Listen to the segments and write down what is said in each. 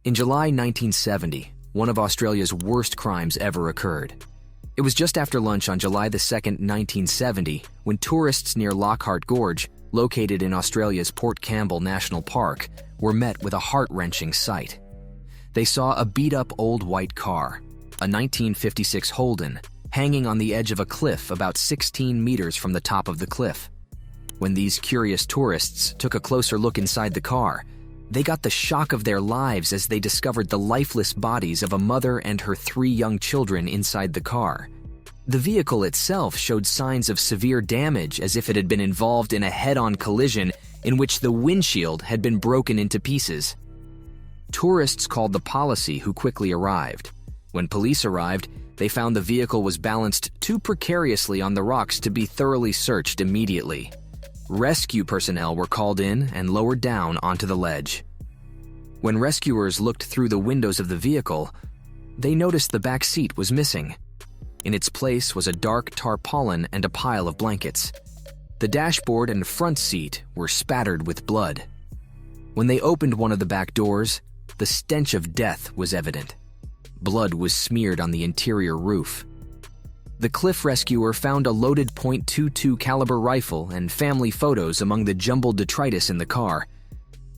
In July 1970, one of Australia's worst crimes ever occurred. It was just after lunch on July 2, 1970, when tourists near Lockhart Gorge, located in Australia's Port Campbell National Park, were met with a heart-wrenching sight. They saw a beat-up old white car, a 1956 Holden, hanging on the edge of a cliff about 16 meters from the top of the cliff. When these curious tourists took a closer look inside the car, they got the shock of their lives as they discovered the lifeless bodies of a mother and her 3 young children inside the car. The vehicle itself showed signs of severe damage, as if it had been involved in a head-on collision in which the windshield had been broken into pieces. Tourists called the police, who quickly arrived. When police arrived, they found the vehicle was balanced too precariously on the rocks to be thoroughly searched immediately. Rescue personnel were called in and lowered down onto the ledge. When rescuers looked through the windows of the vehicle, they noticed the back seat was missing. In its place was a dark tarpaulin and a pile of blankets. The dashboard and front seat were spattered with blood. When they opened one of the back doors, the stench of death was evident. Blood was smeared on the interior roof. The cliff rescuer found a loaded .22 caliber rifle and family photos among the jumbled detritus in the car.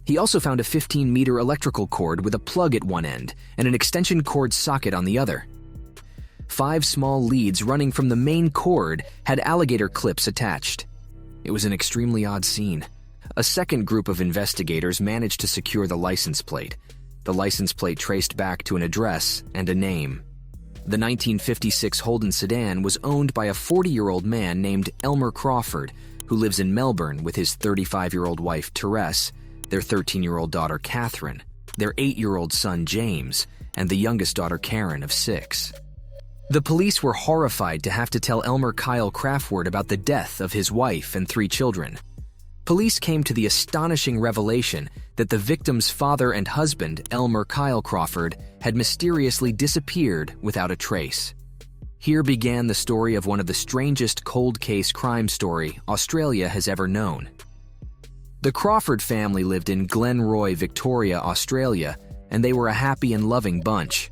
He also found a 15-meter electrical cord with a plug at one end and an extension cord socket on the other. 5 small leads running from the main cord had alligator clips attached. It was an extremely odd scene. A second group of investigators managed to secure the license plate. The license plate traced back to an address and a name. The 1956 Holden sedan was owned by a 40-year-old man named Elmer Crawford, who lives in Melbourne with his 35-year-old wife, Therese, their 13-year-old daughter, Catherine, their 8-year-old son, James, and the youngest daughter, Karen, of 6. The police were horrified to have to tell Elmer Kyle Crawford about the death of his wife and 3 children. Police came to the astonishing revelation that the victim's father and husband, Elmer Kyle Crawford, had mysteriously disappeared without a trace. Here began the story of one of the strangest cold case crime story Australia has ever known. The Crawford family lived in Glenroy, Victoria, Australia, and they were a happy and loving bunch.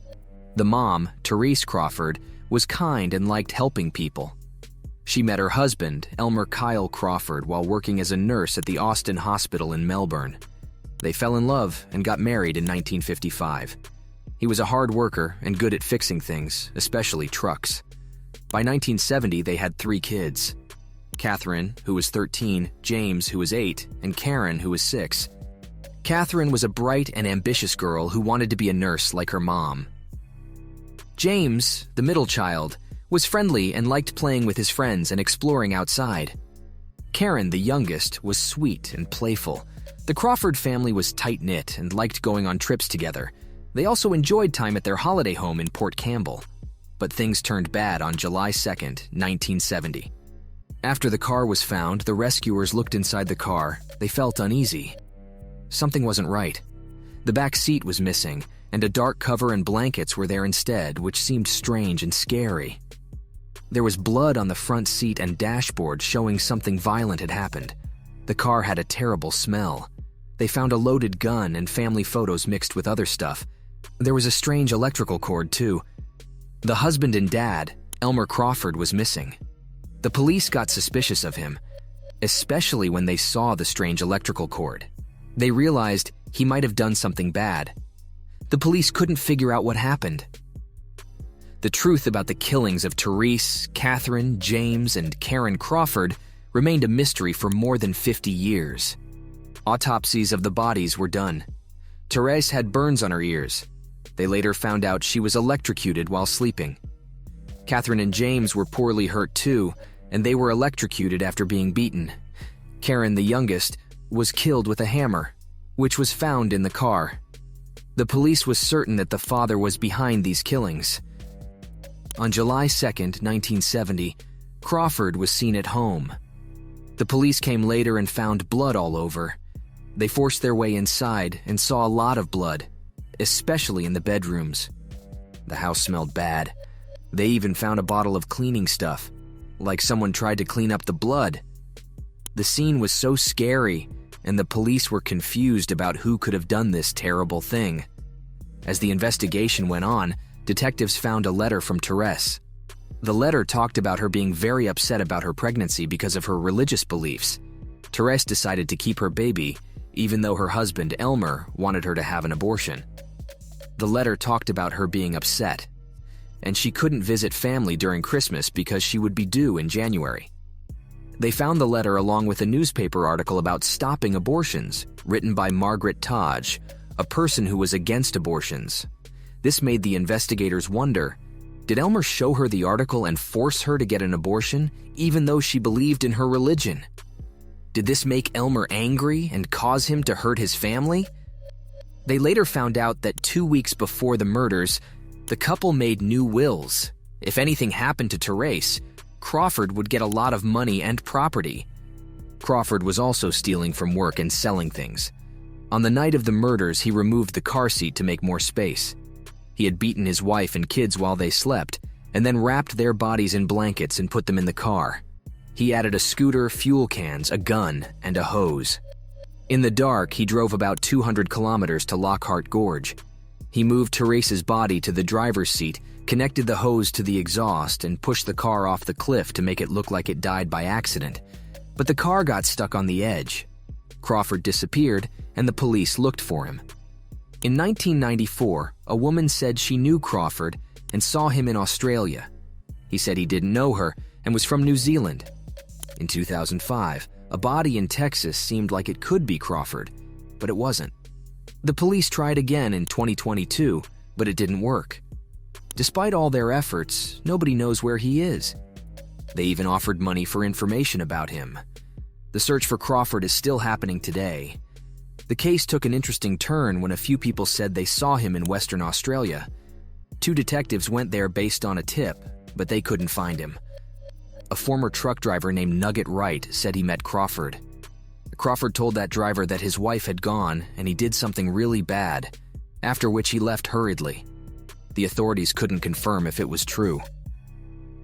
The mom, Therese Crawford, was kind and liked helping people. She met her husband, Elmer Kyle Crawford, while working as a nurse at the Austin Hospital in Melbourne. They fell in love and got married in 1955. He was a hard worker and good at fixing things, especially trucks. By 1970, they had 3 kids: Catherine, who was 13, James, who was 8, and Karen, who was 6. Catherine was a bright and ambitious girl who wanted to be a nurse like her mom. James, the middle child, was friendly and liked playing with his friends and exploring outside. Karen, the youngest, was sweet and playful. The Crawford family was tight-knit and liked going on trips together. They also enjoyed time at their holiday home in Port Campbell. But things turned bad on July 2, 1970. After the car was found, the rescuers looked inside the car. They felt uneasy. Something wasn't right. The back seat was missing, and a dark cover and blankets were there instead, which seemed strange and scary. There was blood on the front seat and dashboard, showing something violent had happened. The car had a terrible smell. They found a loaded gun and family photos mixed with other stuff. There was a strange electrical cord, too. The husband and dad, Elmer Crawford, was missing. The police got suspicious of him, especially when they saw the strange electrical cord. They realized he might have done something bad. The police couldn't figure out what happened. The truth about the killings of Therese, Catherine, James, and Karen Crawford remained a mystery for more than 50 years. Autopsies of the bodies were done. Therese had burns on her ears. They later found out she was electrocuted while sleeping. Catherine and James were poorly hurt too, and they were electrocuted after being beaten. Karen, the youngest, was killed with a hammer, which was found in the car. The police was certain that the father was behind these killings. On July 2, 1970, Crawford was seen at home. The police came later and found blood all over. They forced their way inside and saw a lot of blood, especially in the bedrooms. The house smelled bad. They even found a bottle of cleaning stuff, like someone tried to clean up the blood. The scene was so scary, and the police were confused about who could have done this terrible thing. As the investigation went on, detectives found a letter from Therese. The letter talked about her being very upset about her pregnancy because of her religious beliefs. Therese decided to keep her baby, even though her husband, Elmer, wanted her to have an abortion. The letter talked about her being upset, and she couldn't visit family during Christmas because she would be due in January. They found the letter along with a newspaper article about stopping abortions, written by Margaret Taj, a person who was against abortions. This made the investigators wonder, did Elmer show her the article and force her to get an abortion, even though she believed in her religion? Did this make Elmer angry and cause him to hurt his family? They later found out that 2 weeks before the murders, the couple made new wills. If anything happened to Therese, Crawford would get a lot of money and property. Crawford was also stealing from work and selling things. On the night of the murders, he removed the car seat to make more space. He had beaten his wife and kids while they slept, and then wrapped their bodies in blankets and put them in the car. He added a scooter, fuel cans, a gun, and a hose. In the dark, he drove about 200 kilometers to Lockhart Gorge. He moved Therese's body to the driver's seat, connected the hose to the exhaust, and pushed the car off the cliff to make it look like it died by accident. But the car got stuck on the edge. Crawford disappeared, and the police looked for him. In 1994, a woman said she knew Crawford and saw him in Australia. He said he didn't know her and was from New Zealand. In 2005, a body in Texas seemed like it could be Crawford, but it wasn't. The police tried again in 2022, but it didn't work. Despite all their efforts, nobody knows where he is. They even offered money for information about him. The search for Crawford is still happening today. The case took an interesting turn when a few people said they saw him in Western Australia. 2 detectives went there based on a tip, but they couldn't find him. A former truck driver named Nugget Wright said he met Crawford. Crawford told that driver that his wife had gone and he did something really bad, after which he left hurriedly. The authorities couldn't confirm if it was true.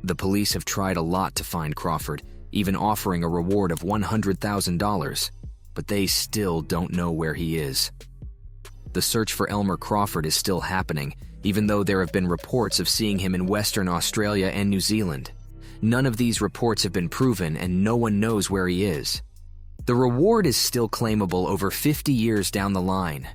The police have tried a lot to find Crawford, even offering a reward of $100,000, but they still don't know where he is. The search for Elmer Crawford is still happening, even though there have been reports of seeing him in Western Australia and New Zealand. None of these reports have been proven, and no one knows where he is. The reward is still claimable over 50 years down the line.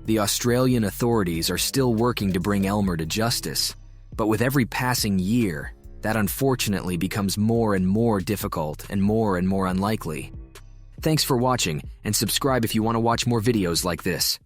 The Australian authorities are still working to bring Elmer to justice, but with every passing year, that unfortunately becomes more and more difficult and more unlikely. Thanks for watching, and subscribe if you want to watch more videos like this.